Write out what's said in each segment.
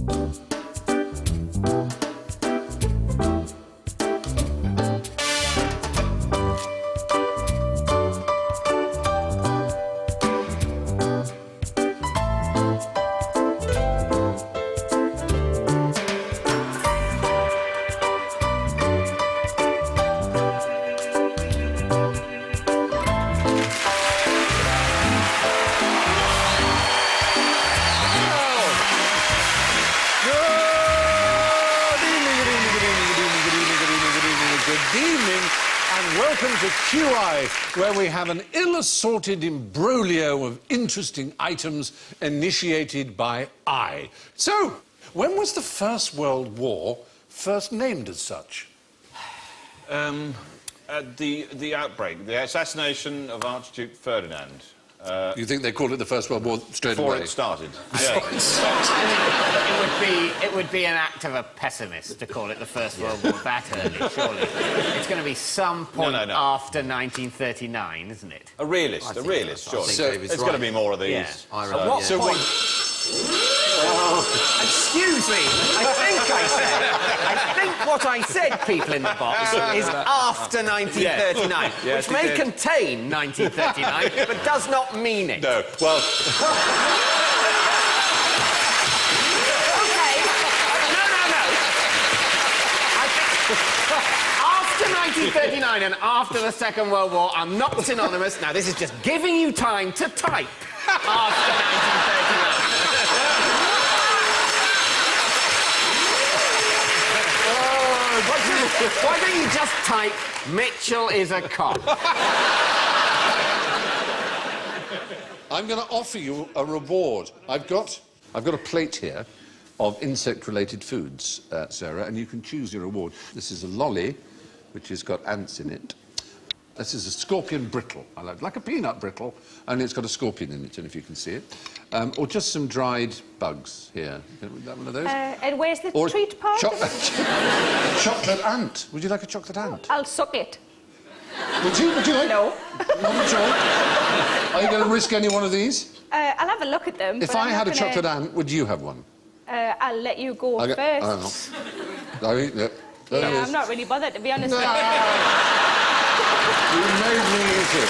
Good evening and welcome to QI, where we have an ill-assorted imbroglio of interesting items initiated by I. So, when was the First World War first named as such? The outbreak, the assassination of Archduke Ferdinand. You think they called it the First World War straight away? Before it started. Yeah. It would be an act of a pessimist to call it the First World War that early, surely. It's going to be some point after 1939, isn't it? A realist, surely. So There's got to be more of these. Yeah. At what point... Excuse me, I think what I said, people in the box, is after 1939, which may contain 1939, but does not mean it. No, well... OK, no. After 1939 and after the Second World War are not synonymous. Now, this is just giving you time to type after 1939. Why don't you just type, Mitchell is a cop? I'm going to offer you a reward. I've got a plate here of insect-related foods, Sarah, and you can choose your reward. This is a lolly, which has got ants in it. This is a scorpion brittle, like a peanut brittle, and it's got a scorpion in it, and if you can see it. Or just some dried bugs here. That one of those? And where's the treat part? Chocolate ant. Would you like a chocolate ant? I'll suck it. Would you like? No. Not at all. Are you going to risk any one of these? I'll have a look at them. If I had a chocolate ant, would you have one? I'll let you go first. I'm not really bothered, to be honest. You made me eat it.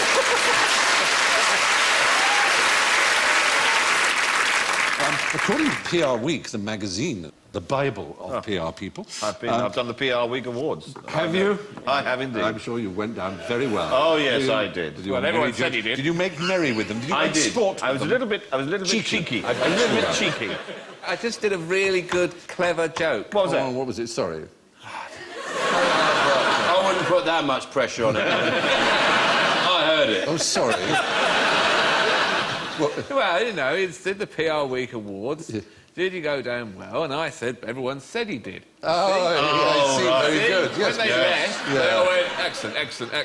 According to PR Week, the magazine, the Bible of PR people... I've done the PR Week Awards. Have you? I have indeed. I'm sure you went down very well. Oh, yes, I did. Well, everyone said you did. Did you make merry with them? Did you I make did. sport I was a little bit cheeky. A little bit cheeky. I just did a really good, clever joke. What was that? Oh, what was it? Sorry. I wouldn't put that much pressure on it. I heard it. Oh, sorry. Well, you know, he did the PR Week Awards. Yeah. Did he go down well? And I said, everyone said he did. I see. Right. Very good. Yes, when they left, they all went, excellent.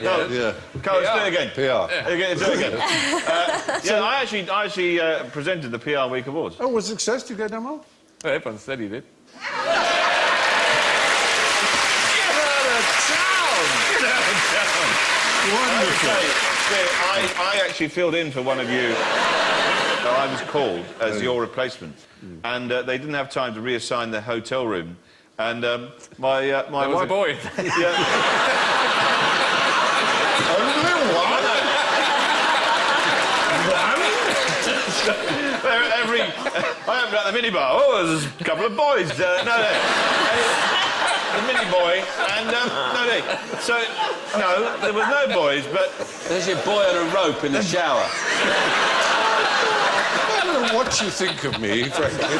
No, yeah. Carl, let's do it again. PR. Yeah. Do it again. I actually presented the PR Week Awards. Oh, was success? Did you go down well? Well, everyone said he did. Wonderful. I actually filled in for one of you. I was called as your replacement, and they didn't have time to reassign their hotel room. And my wife... boy. Yeah. I opened up the minibar. Oh, there's a couple of boys. The mini boy, and no, there was no boys, but there's your boy on a rope in the shower. I don't know what you think of me, frankly.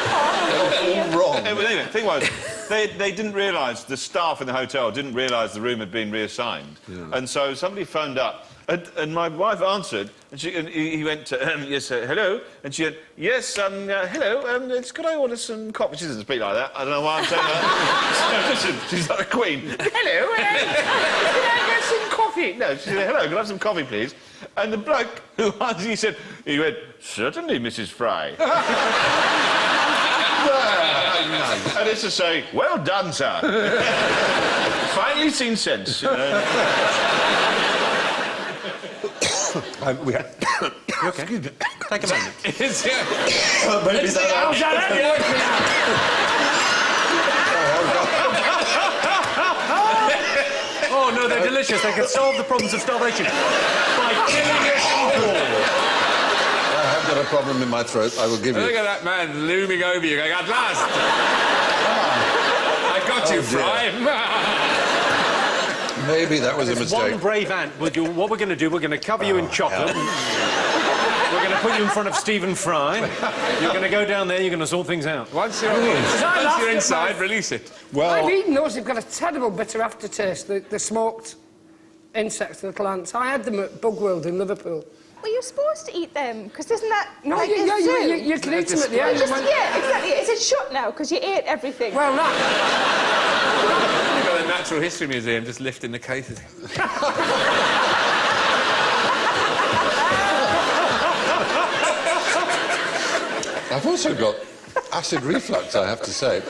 All wrong. Anyway, the thing was, they didn't realise, the staff in the hotel didn't realise the room had been reassigned, and so somebody phoned up. And my wife answered, and he went, yes, hello, and she went, yes, hello, could I order some coffee? She doesn't speak like that. I don't know why I'm saying that. Listen, she's like a queen. Hello, can I get some coffee? No, she said, hello, can I have some coffee, please? And the bloke who answered, he went, certainly, Mrs. Fry. And it's to say, well done, sir. Finally seen sense, you know. You okay? Take a moment. Maybe that... delicious. They could solve the problems of starvation by killing your people. I have got a problem in my throat, I will give you. Look at that man looming over you, going, at last! I got you, Fry. Maybe that was a There's mistake. one brave ant. What we're going to do, we're going to cover you in chocolate. We're going to put you in front of Stephen Fry. You're going to go down there, you're going to sort things out. Once you're inside, release it. Well, I've eaten those. They've got a terrible bitter aftertaste, the smoked insects, the plants. I had them at Bug World in Liverpool. Well, you're supposed to eat them, because isn't that No, like you a zoo? can eat them at the end. Yeah, exactly. It's a shut now, because you ate everything. Well, that... You've got a Natural History Museum just lifting the cases. I've also got acid reflux, I have to say.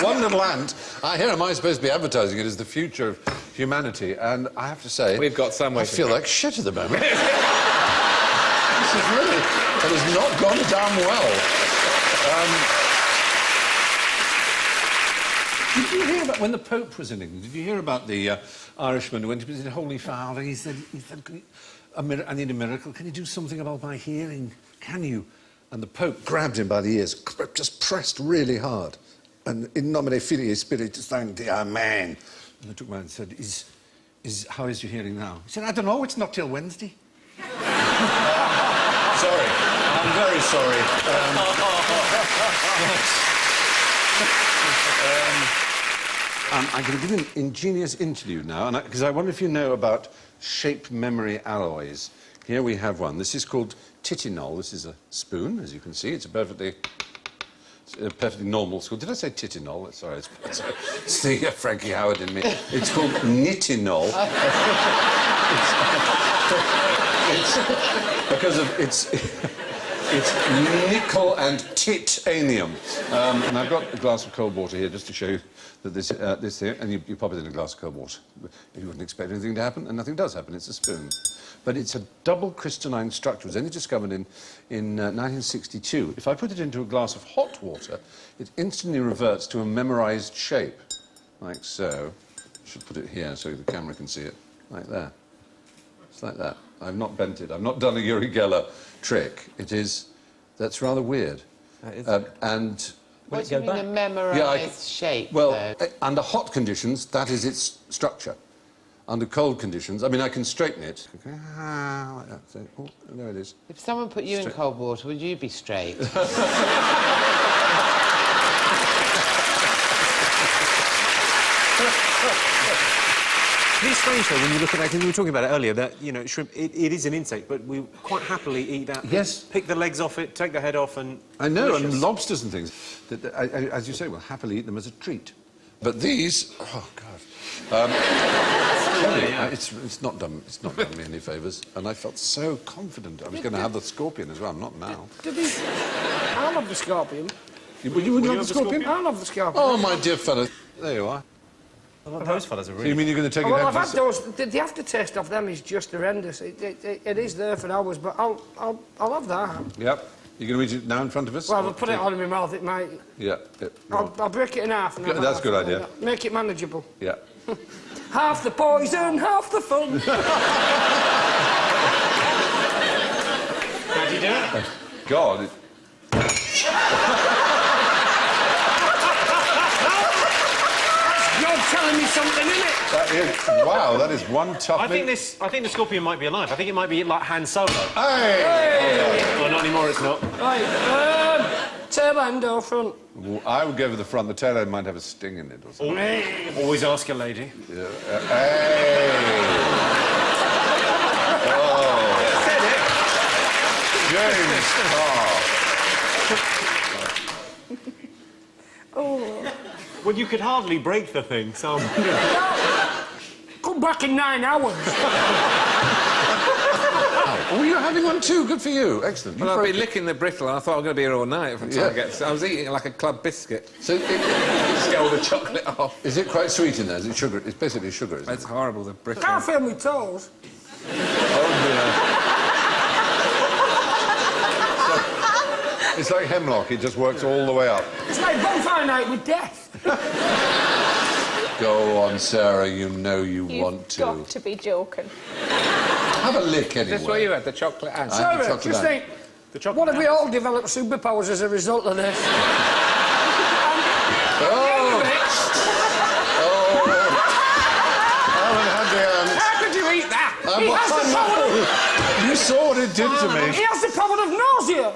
One little ant, here am I supposed to be advertising it as the future of humanity, and I have to say... We've got some way I to feel go. like shit at the moment. This is really... It has not gone damn well. Did you hear about when the Pope was in England? Did you hear about the Irishman who went to visit Holy Father? He said I need a miracle. Can you do something about my hearing? Can you? And the Pope grabbed him by the ears, just pressed really hard. And in nomine Filii Spiritus Sancti, Amen. And they took him out and said, how is your hearing now? He said, I don't know, it's not till Wednesday. Sorry, I'm very sorry. I'm going to give you an ingenious interview now, because I wonder if you know about shape memory alloys. Here we have one. This is called titinol. This is a spoon, as you can see. It's a perfectly normal spoon. Did I say titinol? Sorry, it's the Frankie Howard in me. It's called nitinol. it's because of its nickel and titanium. And I've got a glass of cold water here just to show you that this here, and you pop it in a glass of cold water. You wouldn't expect anything to happen, and nothing does happen. It's a spoon. But it's a double crystalline structure. It was only discovered in 1962. If I put it into a glass of hot water, it instantly reverts to a memorized shape, like so. I should put it here so the camera can see it, like that. It's like that. I've not bent it. I've not done a Uri Geller trick. That's rather weird. And... What do you mean a memorised shape, well, though? under hot conditions, that is its structure. Under cold conditions, I mean, I can straighten it. Like that. So, oh, there it is. If someone put you in cold water, would you be straight? It is strange, though, when you look at that, because we were talking about it earlier, that, you know, shrimp, it is an insect, but we quite happily eat that. Yes. Pick the legs off it, take the head off, and... I know, delicious. and lobsters and things. As you say, we'll happily eat them as a treat. But these... Oh, God. It's not done me any favours, and I felt so confident I was going to have the scorpion as well. I'm not now. I love the scorpion. You wouldn't love the scorpion? I love the scorpion. Oh, my dear fellow. There you are. Well, those fellas are really... So you mean you're going to take it Well, home? I've had those. The aftertaste of them is just horrendous. It is there for hours, but I'll have that. Yep. You're going to eat it now in front of us? Well, I'll put it on in my mouth. It might. Yeah. I'll break it in half. And That's a good idea. Make it manageable. Yeah. Half the poison, half the fun. How do you do it? God. You're telling me something, innit? Wow, that is one tough... I think the scorpion might be alive. I think it might be like Han Solo. Hey! Well, not anymore, it's not. Right, tail end or front? I would go for the front. The tail end might have a sting in it or something. Always ask a lady. Yeah. Hey! Oh. Said it. James. Oh. Well, you could hardly break the thing, so... Come back in 9 hours. Oh, you're having one too. Good for you. Excellent. Well, I've been licking the brittle, and I thought I was going to be here all night from time to get... I was eating it like a club biscuit. So Just get all the chocolate off. is it quite sweet in there? Is it sugar? It's basically sugar, isn't it? It's horrible, the brittle. Can't feel my toes. It's like hemlock. It just works all the way up. It's like bonfire night with death. Go on, Sarah, you know you want to. You've got to be joking. Have a lick, anyway. Is this where you had the chocolate ant? Sarah, just think, what if we all develop superpowers as a result of this? How could you eat that? He has the power of... You saw what it did to me. He has the power of nausea.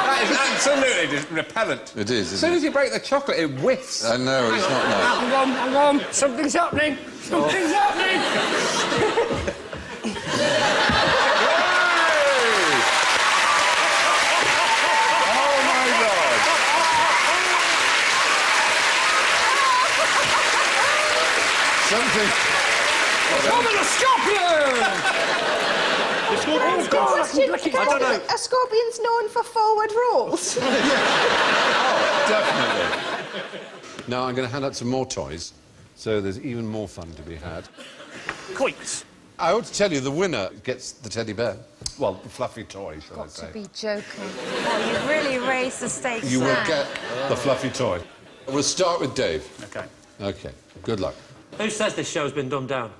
That is absolutely repellent. It is, As soon as you break the chocolate, it whiffs. I know, it's not nice. Hang on. Something's happening. Something's happening. Oh, my God. Something... Coming a scorpion! I don't know. Are scorpions known for forward rolls? Definitely. Now I'm going to hand out some more toys, so there's even more fun to be had. Quinks. I ought to tell you, the winner gets the teddy bear. Well, the fluffy toy, shall I say. To be joking. Oh, you've really raised the stakes You will there. get the fluffy toy. We'll start with Dave. OK. OK, good luck. Who says this show's been dumbed down?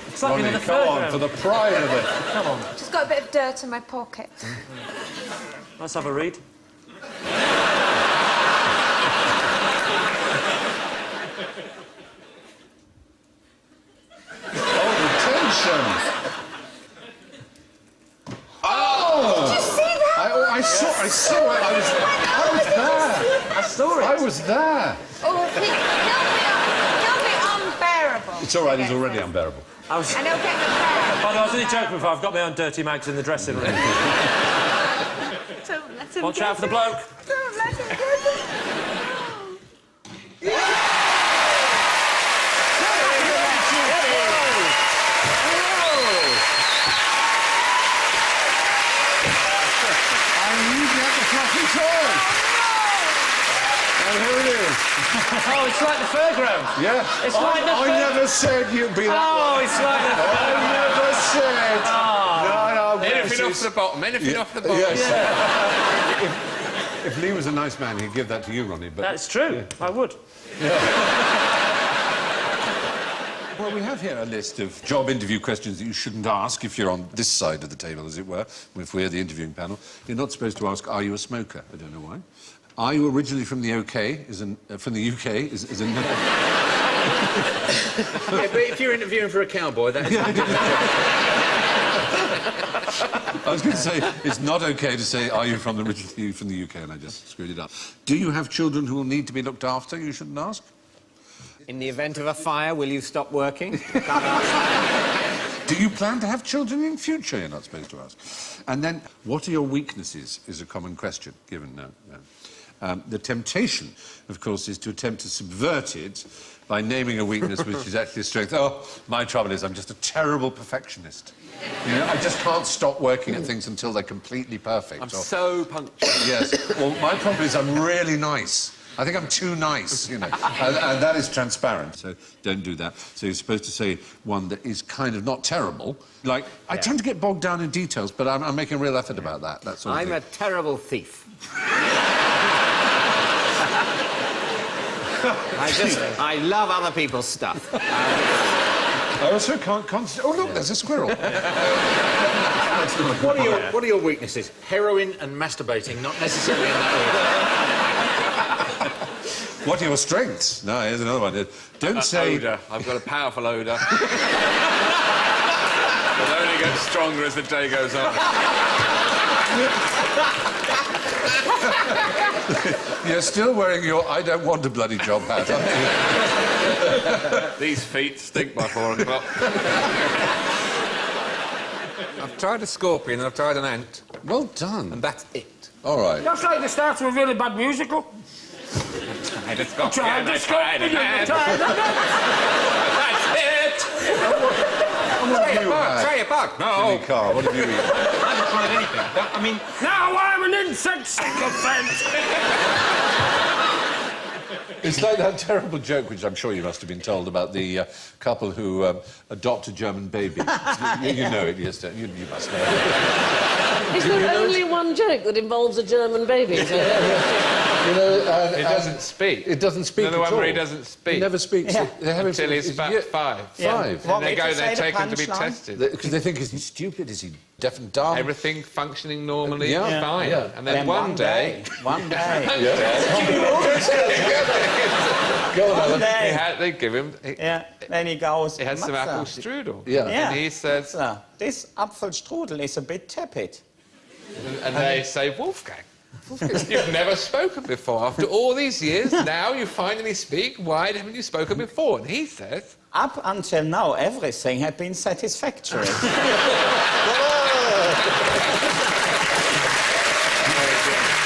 It's like being in the Come on, fairground. for the pride of it. Come on, Just got a bit of dirt in my pocket. let's have a read. Oh, the tension. Oh! Did you see that? I saw it. I was there. I saw it. I was there. Oh, he'll be unbearable. It's all right, he's already unbearable. I was... And he'll get the bear. But I was only joking before. I've got my own dirty mags in the dressing room. Don't let him Watch get out for the it. bloke. Don't let him get it. And here it is. Oh, it's like the fairground. Yeah. It's like the I never said you'd be that Oh, way. it's like the... I never said. No, Anything off the bottom, anything off the bottom. Yes. If Lee was a nice man, he'd give that to you, Ronnie. But That's true. I would. well, we have here a list of job interview questions that you shouldn't ask if you're on this side of the table, as it were. If we're the interviewing panel, you're not supposed to ask, "Are you a smoker?" I don't know why. Are you originally from the UK? From the UK? Is a no. Yeah, but if you're interviewing for a cowboy, that's... I was going to say, it's not OK to say, are you originally from the UK? And I just screwed it up. Do you have children who will need to be looked after? You shouldn't ask. In the event of a fire, will you stop working? Do you plan to have children in future? You're not supposed to ask. And then, what are your weaknesses is a common question, given no. The temptation, of course, is to attempt to subvert it by naming a weakness which is actually a strength. Oh, my trouble is I'm just a terrible perfectionist. You know, I just can't stop working at things until they're completely perfect. I'm so punctual. Yes. Well, my problem is I'm really nice. I think I'm too nice, you know, and that is transparent, so don't do that. So you're supposed to say one that is kind of not terrible. Like, I tend to get bogged down in details, but I'm making a real effort about that sort of I'm thing. a terrible thief. I love other people's stuff. I also can't concentrate. Oh, look, there's a squirrel. What are your weaknesses? Heroin and masturbating, not necessarily in that order. What are your strengths? No, here's another one. Don't say... Odour. I've got a powerful odour. It only gets stronger as the day goes on. You're still wearing your I don't want a bloody job hat, aren't you? These feet stink by 4 o'clock. I've tried a scorpion and I've tried an ant. Well done. And that's it. All right. That's like the start of a really bad musical. I just got Tried the scorpion, tried the... That's it! Try a bug. No. Jimmy Carr, what have you eaten? I haven't tried anything. I mean, Now I'm an insect sycophant! It's like that terrible joke, which I'm sure you must have been told, about the couple who adopt a German baby. you know it, yes, you must know it. Is there only one joke that involves a German baby? You know, It doesn't speak. It doesn't speak Another at one all. where he doesn't speak. He never speaks. Yeah. They have him Until he's about 5. Five. Yeah. And they go, they take him to be punchline? tested. Because they think, is he stupid? Is he deaf and dumb? Everything functioning normally, Yeah. fine. Yeah. And then one day... One day. Go on, Alan. They give him... Yeah, then he goes... He has some "Matze, apple strudel. Yeah. And he says... Matze, this Apfelstrudel is a bit tepid. And they say, Wolfgang, you've never spoken before. After all these years, now you finally speak. Why haven't you spoken before? And he says... Up until now, everything had been satisfactory.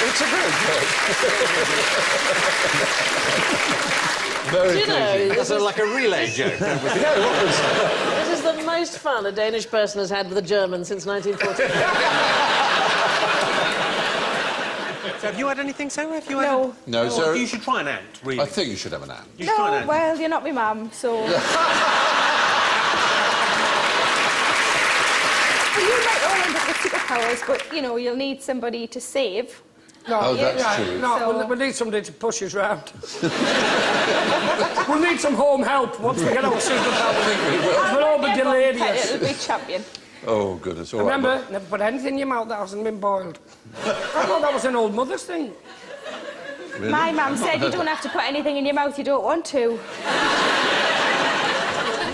It's a great joke. Very You know, pleasing. That's like a relay joke. This is the most fun a Danish person has had with a German since 1940. So have you had anything, Sarah? Have you No. had... No, Sarah, You should try an ant, really. I think you should have an ant. You should try an No, ant. well, you're not my mum, so... Well, you might all end up with superpowers, but, you know, you'll need somebody to save. No, Oh, that's yeah, true. No, So- we need somebody to push us round. We'll need some home help once we get our superpowers. We'll all be delirious. It'll be champion. Oh, goodness. All right. Remember, never put anything in your mouth that hasn't been boiled. I thought that was an old mother's thing. Really? My mum said you don't have to put anything in your mouth you don't want to.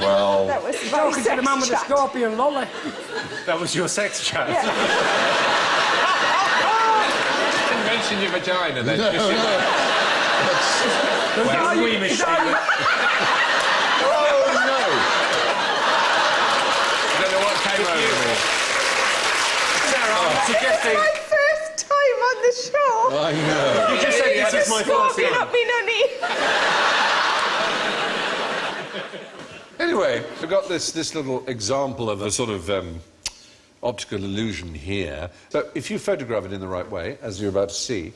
Well... That was my Talking to the man with the sex chat. scorpion lolly. That was your sex chat. Yeah. Didn't mention your vagina then. No, just your- no. Well, we machine. Oh, no. I don't know what came over me. Sarah, I'm suggesting... My first time on the show. I know. You just said this is my first Scorpion time. up me nunny. Anyway, we've got this little example of a sort of optical illusion here. So if you photograph it in the right way, as you're about to see,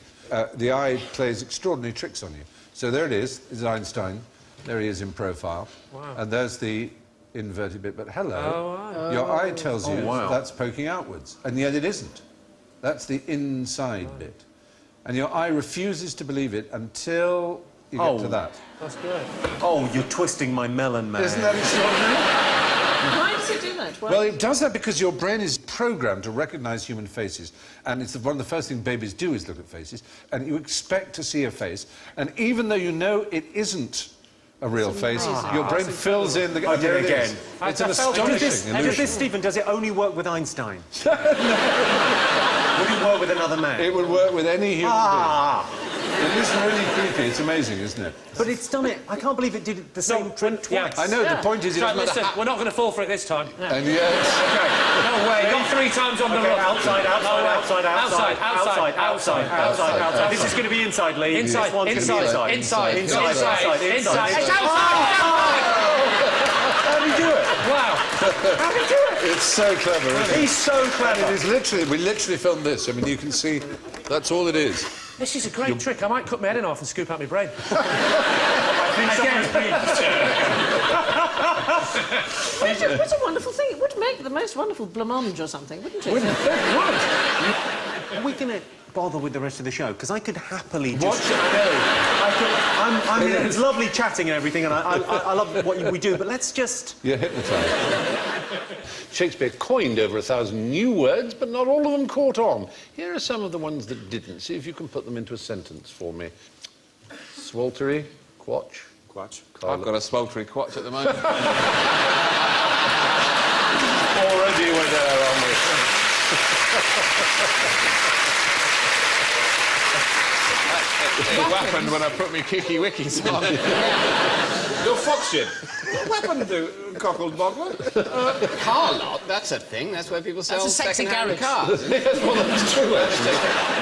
the eye plays extraordinary tricks on you. So there it is Einstein. There he is in profile. Wow. And there's the inverted bit, but hello. Your eye tells you that's poking outwards, and yet it isn't. That's the inside bit. And your eye refuses to believe it until you get to that. That's good. Oh, you're twisting my melon, man. Isn't that extraordinary? Why does it do that? Well, it does that because your brain is programmed to recognise human faces, and it's one of the first things babies do is look at faces, and you expect to see a face, and even though you know it isn't a real face, your brain fills in the... I did it again. It's an astonishing Does illusion. this, Stephen, does it only work with Einstein? Would it work with another man? It would work with any human being. It is really creepy. It's amazing, isn't it? But it's done it. I can't believe it did the same trick twice. I know, the point is... it Right, doesn't listen, matter we're not going to fall for it this time. And yet... No way. You've got 3 times on the run. Outside. This is going to be inside, Lee. Inside. How do you do it? Wow. How do you do it? It's so clever, isn't it? He's so clever. It is literally... We literally filmed this. I mean, you can see... That's all it is. This is a great trick. I might cut my head in half and scoop out my brain. What a wonderful thing. It would make the most wonderful blancmange or something, wouldn't it? Are we going to bother with the rest of the show? Because I could happily just... Watch it. I mean, it's lovely chatting and everything, and I love what we do, but let's just... You're hypnotised. Shakespeare coined over 1,000 new words, but not all of them caught on. Here are some of the ones that didn't. See if you can put them into a sentence for me. Sweltery, quatch. Quatch. I've got a sweltery quatch at the moment. Already we're there, aren't we? It happened when I put my kicky wickies on. Your fox gin. What happened to cockled boggler? Car lot, that's a thing. That's where people sell That's a sexy second-hand garage. cars. Yes, well, that's true, actually.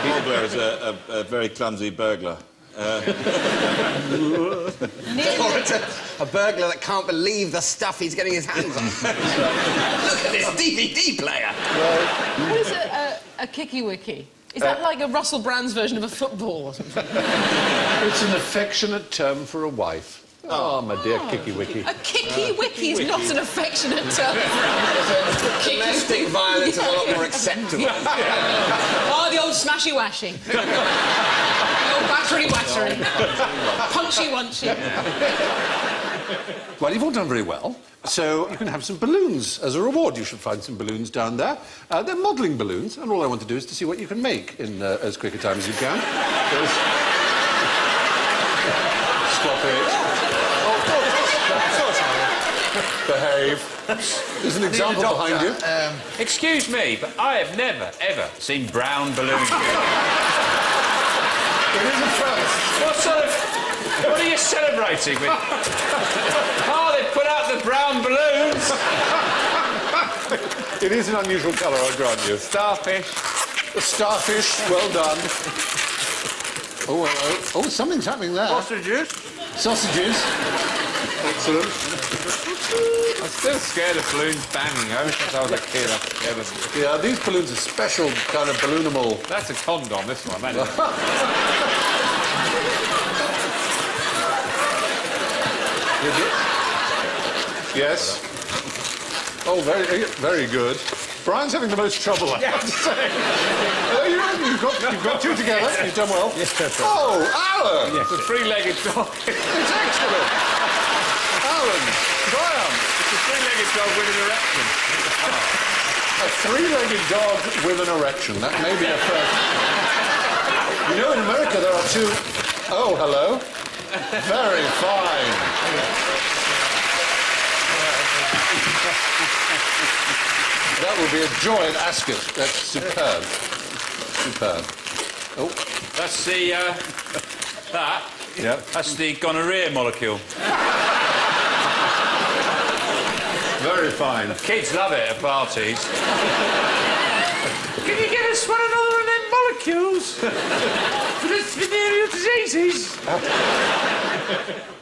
Boggler is a very clumsy burglar. Or it's a burglar that can't believe the stuff he's getting his hands on. Look at this DVD player. What is a kicky wiki? Is that like a Russell Brand's version of a football or something? It's an affectionate term for a wife. Oh, my dear Kicky Wicky. A kicky wicky is not an affectionate term. Domestic violence is a lot more acceptable. Oh, the old smashy washy. The old battery wattery. Punchy wunchy. Well, you've all done very well, so you can have some balloons as a reward. You should find some balloons down there. They're modelling balloons, and all I want to do is to see what you can make in as quick a time as you can. Stop it. Behave. There's an example behind you. Excuse me, but I have never, ever seen brown balloons. It is a first. What are you celebrating with? Oh, they put out the brown balloons. It is an unusual colour, I'll grant you. Starfish. A starfish, well done. Oh, something's happening there. Sausages. Sausages. Excellent. I'm still scared of balloons banging. Ever since I was a kid, I'm scared of them. Yeah, these balloons are special kind of balloonimal. That's a condom, this one, that is. Yes. Oh, very good. Brian's having the most trouble, I have to say. You've got two together. You've done well. Yes, perfect. Oh, Alan! It's a three-legged dog. It's excellent. Alan, triumph. It's a three-legged dog with an erection. A three-legged dog with an erection. That may be a first. You know, in America there are two... Oh, hello. Very fine. That will be a joy at Ascot. That's superb. Superb. Oh. That's the, that. Yeah. That's the gonorrhea molecule. Very fine. Kids love it at parties. Can you get us one another of them molecules? For this venereal diseases.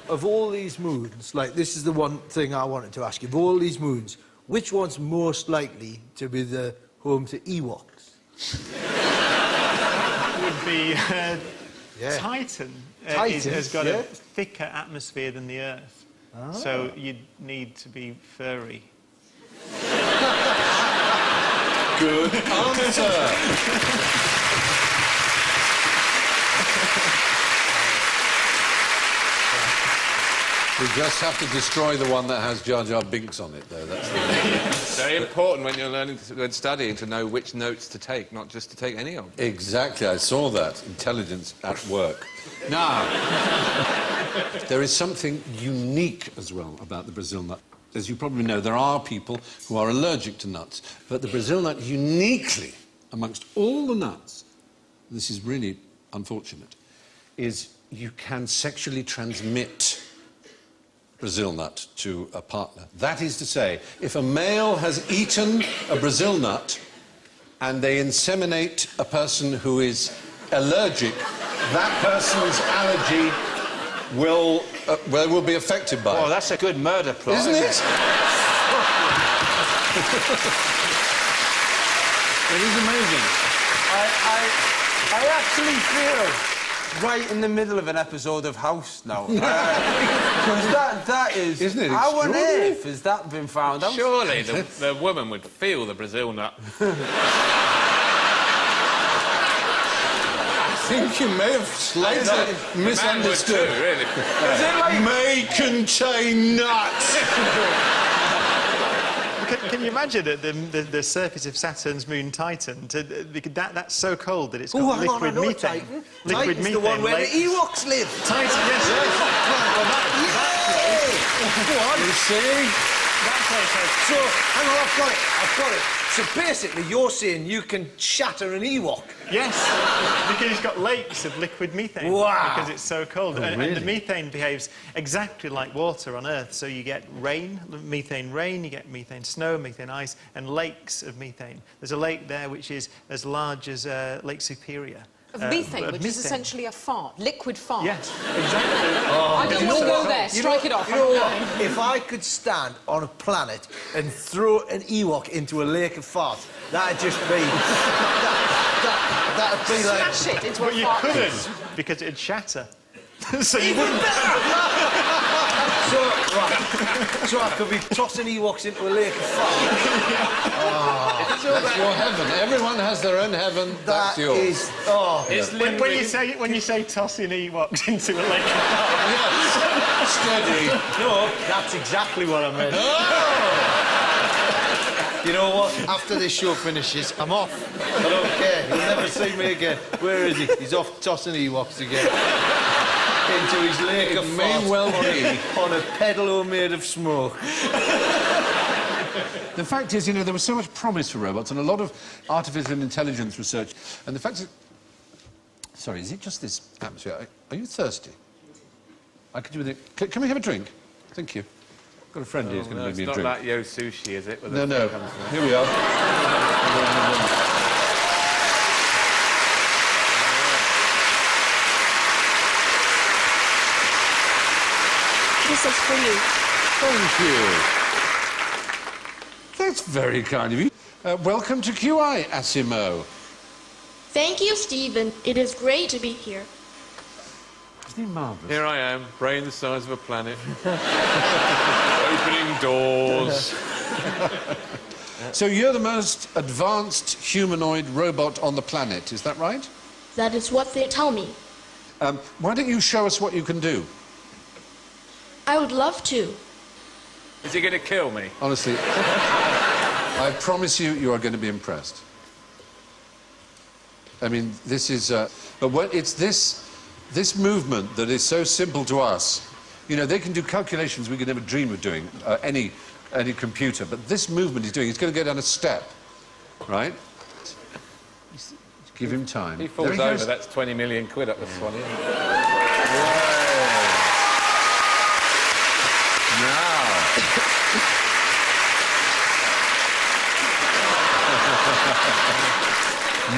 Of all these moons, like, this is the one thing I wanted to ask you. Of all these moons, which one's most likely to be the home to Ewoks? Would be Yeah. Titan. Titan Has got yeah. a thicker atmosphere than the Earth. Ah. So you'd need to be furry. Good answer. We just have to destroy the one that has Jar Jar Binks on it, though. That's the... It's very important when you're learning when studying to know which notes to take, not just to take any of them. Exactly, I saw that. Intelligence at work. Now, there is something unique as well about the Brazil nut. As you probably know, there are people who are allergic to nuts, but the Brazil nut uniquely, amongst all the nuts, this is really unfortunate, is you can sexually transmit Brazil nut to a partner. That is to say, if a male has eaten a Brazil nut and they inseminate a person who is allergic, that person's allergy will be affected by it. Oh, that's a good murder plot. Isn't it? It is amazing. I actually feel right in the middle of an episode of House now. Because that is... Isn't it how on extraordinary? earth has that been found out? Surely the woman would feel the Brazil nut. I think you may have slightly misunderstood. Too, really. Is it like... May contain nuts. Can you imagine the surface of Saturn's moon Titan? That's so cold that it's got Oh, hang on, I liquid know methane. Titan. Liquid Titan's methane. the one where the lakes. Ewoks live. Titan, yes. Go on. You see? So, hang on, I've got it. So basically, you're saying you can shatter an Ewok? Yes, because it's got lakes of liquid methane. Wow. Because it's so cold. Oh, and really? the methane behaves exactly like water on Earth. So you get rain, you get methane snow, methane ice, and lakes of methane. There's a lake there which is as large as Lake Superior. Of methane, which is essentially a fart, liquid fart. Yes, exactly. I don't want to go there. Strike it off. You know what? If I could stand on a planet and throw an Ewok into a lake of fart, that'd just be... That'd be like... Smash it into a But you fart. couldn't, because it'd shatter. So you wouldn't... So I could be tossing Ewoks into a lake of fire. That's your heaven. Everyone has their own heaven. That's yours. Is... Oh. When you say tossing Ewoks into a lake of fire... Steady. No, that's exactly what I meant. You know what? After this show finishes, I'm off. I don't care. You'll never see me again. Where is he? He's off tossing Ewoks again. Into his lake of may well be. on a pedalo made of smoke. The fact is, you know, there was so much promise for robots and a lot of artificial intelligence research. And the fact is... Sorry, is it just this atmosphere? Are you thirsty? I could do with it. Can we have a drink? Thank you. I've got a friend who's going to make me a drink. It's not like Yo Sushi, is it? No, no. Here we are. This is for you. Thank you. That's very kind of you. Welcome to QI, Asimo. Thank you, Stephen. It is great to be here. Isn't he marvellous? Here I am, brain the size of a planet. Opening doors. So you're the most advanced humanoid robot on the planet, is that right? That is what they tell me. Why don't you show us what you can do? I would love to. Is he going to kill me? Honestly, I promise you, you are going to be impressed. I mean, this is... but what it's this movement that is so simple to us. You know, they can do calculations we could never dream of doing, any computer, but this movement he's doing, he's going to go down a step, right? Give him time. He falls over, that's 20 million quid up the swan, isn't it?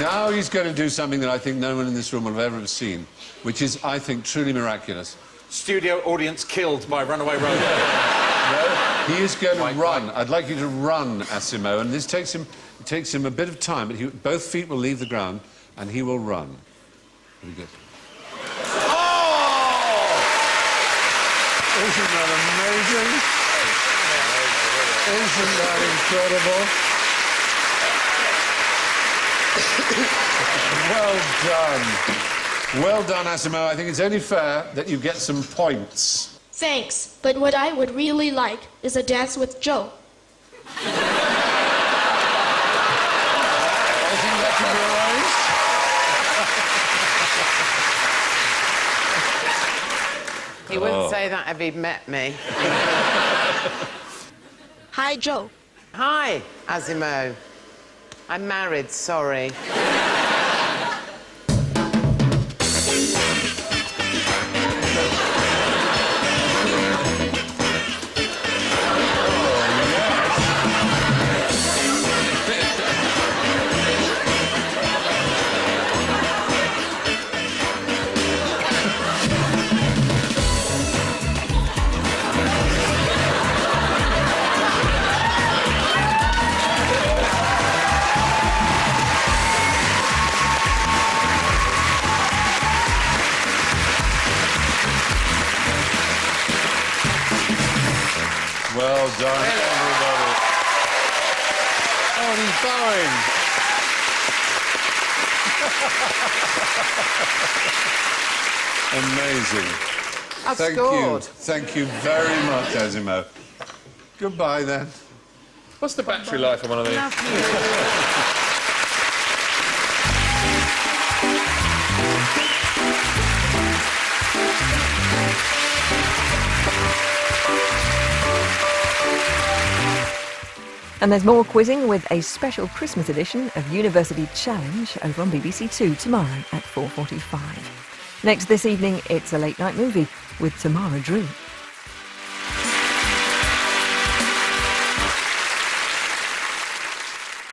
Now he's going to do something that I think no one in this room will have ever seen, which is, I think, truly miraculous. Studio audience killed by runaway robot. No, he is going to run. I'd like you to run, Asimo, and this takes him a bit of time, but both feet will leave the ground, and he will run. Very good. Oh! Isn't that amazing? Isn't that incredible? Well done. Well done, Asimo. I think it's only fair that you get some points. Thanks, but what I would really like is a dance with Joe. I think that can be arranged. He wouldn't say that if he'd met me. Hi, Joe. Hi, Asimo. I'm married, sorry. Well done, everybody. Oh, and he's bowing. Amazing. I've Thank scored. you. Thank you very much, Asimo. Goodbye, then. What's the battery life on one of these? And there's more quizzing with a special Christmas edition of University Challenge over on BBC Two tomorrow at 4:45. Next this evening, it's a late night movie with Tamara Drew.